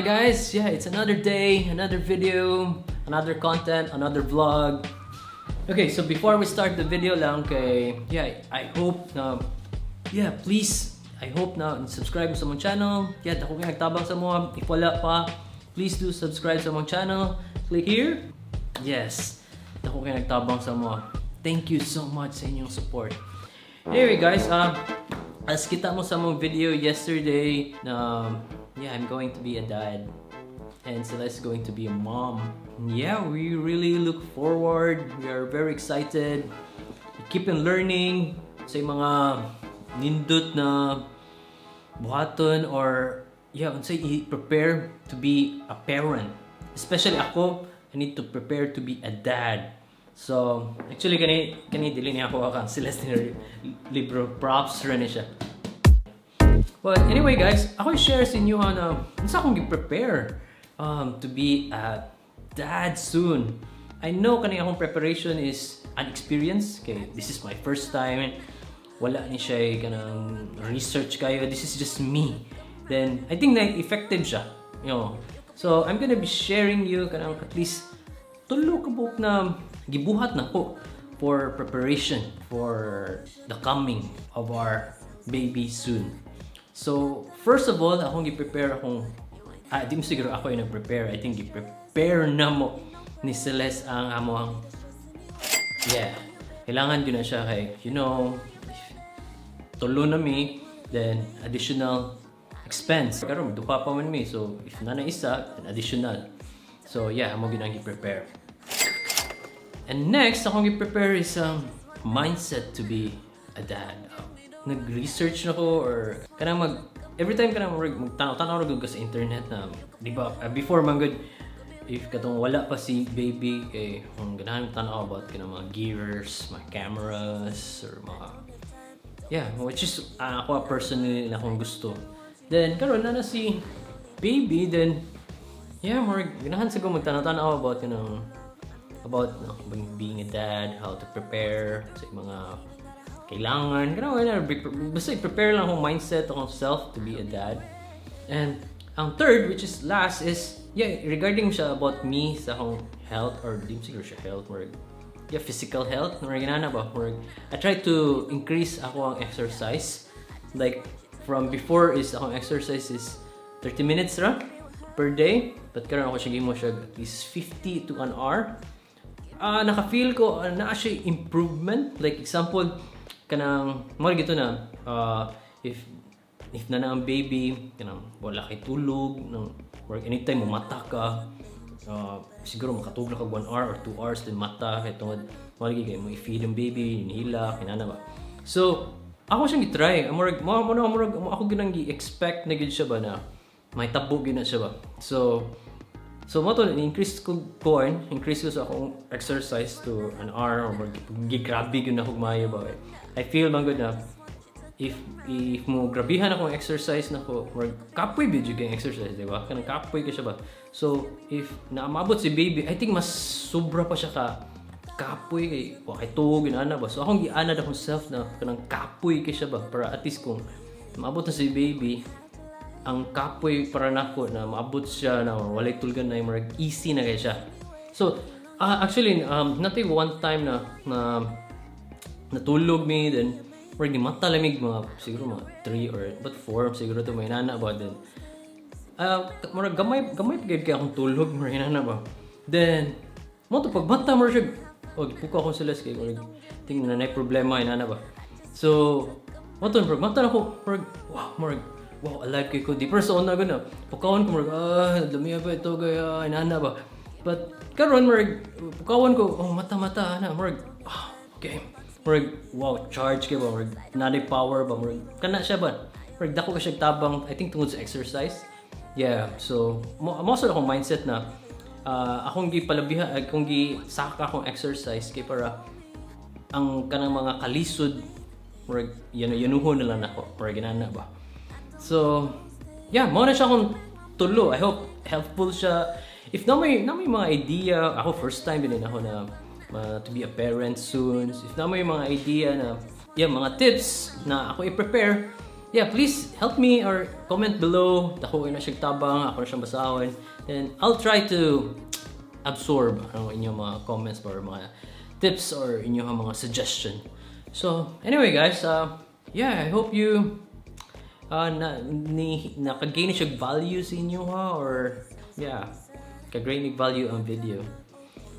Hi guys, yeah, it's another day, another video, another content, another vlog. Okay, so before we start the video lang I hope na, please, I hope na subscribe sa mong channel. Yeah, dako kayo nagtabang sa mga, if wala pa, please do subscribe sa mong channel. Click here. Yes, dako kayo nagtabang sa mga. Thank you so much sa inyong support. Anyway guys, as kita mo sa mong video yesterday na I'm going to be a dad and Celeste's going to be a mom. Yeah, we really look forward. We are very excited. We keep on learning sa mga nindot na buhaton or unsay i-prepare to be a parent. Especially ako, I need to prepare to be a dad. So, actually kani dili niya ako kan Celeste libro props rin siya. But anyway guys, ako i-share sa inyo na unsa akong gi-prepare to be a dad soon. I know kani akong preparation is an experience. Okay, this is my first time. Wala ni siya kanang research kayo. This is just me. Then I think na effective siya. So I'm gonna be sharing you kanang at least tulo ka buok na gibuhat na ko for preparation for the coming of our baby soon. So, first of all, akong i-prepare akong di mo siguro ako yung nag-prepare. I think i-prepare na mo ni Celeste ang among kailangan yun na siya kay, tulo na mi, then additional expense. Karon duha pa man mi, so if na isa, then additional. So, amo ginang i-prepare. And next, akong i-prepare is mindset to be a dad. Nag-research na ko or kanang every time kanang magtanaw-tanaw na sa internet na di ba before man good if katong wala pa si baby kung ganahan tanaw about kanang mga gears, mga cameras or mga which is ako personally na akong gusto. Then karon na si baby, then more ganahan sa ko magtanaw-tanaw about being a dad, how to prepare sa mga kailangan, basta i-prepare lang akong mindset, akong self to be a dad. And ang third, which is last, is regarding siya about me sa akong health, or di siguro siya health, or physical health, I try to increase ako ang exercise. Like, from before is akong exercise is 30 minutes per day, but karon ako siya at least 50 to an hour. Naka-feel ko na siya improvement. Like, example, kanang mo gito na if na ang baby kanang wala kay tulog nang work anytime mo mata ka siguro makatulog ka 1 hour or 2 hours din mata kay tungod mo kay mo i-feed ang baby inihila kinana ba. So ako siyang i-try mo ako ginang gi-expect na gid siya ba na may tabo gid na siya ba. So mo to increase ko sa akong exercise to an hour or gigrabe gyud na hugmayo ba. I feel man good na if mo grabihan akong exercise na ko or kapoy video yung exercise, di ba? Kanang kapoy ka siya ba? So if naamabot si baby, I think mas sobra pa siya ka kapoy kay tuog ana ba. So akong gianad akong self na kanang kapoy ka siya ba para at least kung maabot na si baby ang kapoy para nako na maabot siya na walay tulgan na yung easy na kay siya. So actually natin one time na natulog mi then or mata lamig mga siguro mga 3 or but 4 siguro to may nana ba then gamay pagid kay akong tulog may nana ba. Then mo to pagbanta mo siya puko akong Celeste kay tingnan na problema ay nana ba. So mo to pagbanta ako wow, alive kay ko. Di person na gano'n. Pukawan ko, dami ba ito, gaya, inana ba? But, karon pukawan ko, mata-mata, okay. Wow, charge kayo ba? Naday power ba? Kana siya ba? Dako ka siya tabang, I think tungod sa exercise. So, most of akong mindset na, akong gisaka akong exercise kay para ang kanang mga kalisod, yanuhon na lang ako, ginana ba? So, mo na siya akong tulo. I hope helpful siya. If na may mga idea, ako first time din ako na to be a parent soon. If na may mga idea na mga tips na ako i-prepare, yeah, please help me or comment below. Dako na siya tabang, ako na siyang basahon. And I'll try to absorb inyong mga comments or mga tips or inyong mga suggestion. So, anyway guys, yeah, I hope you nakagain siya value sa inyo ha, or yeah, kagain value ang video.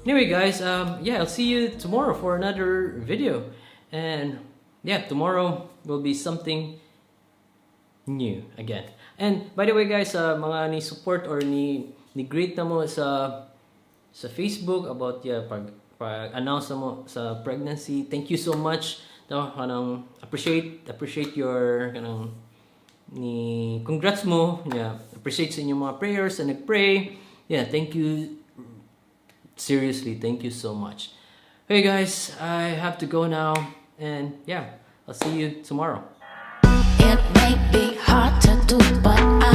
Anyway guys, yeah, I'll see you tomorrow for another video. And yeah, tomorrow will be something new again. And by the way guys, mga ni support or ni greet na mo sa Facebook about pag announce mo sa pregnancy. Thank you so much. No, kanang appreciate your kanang ni congrats mo. Yeah, appreciate sa inyong mga prayers and nagpray. Yeah, thank you. Seriously, thank you so much. Hey guys, I have to go now, and yeah, I'll see you tomorrow. It may be hard to do, but I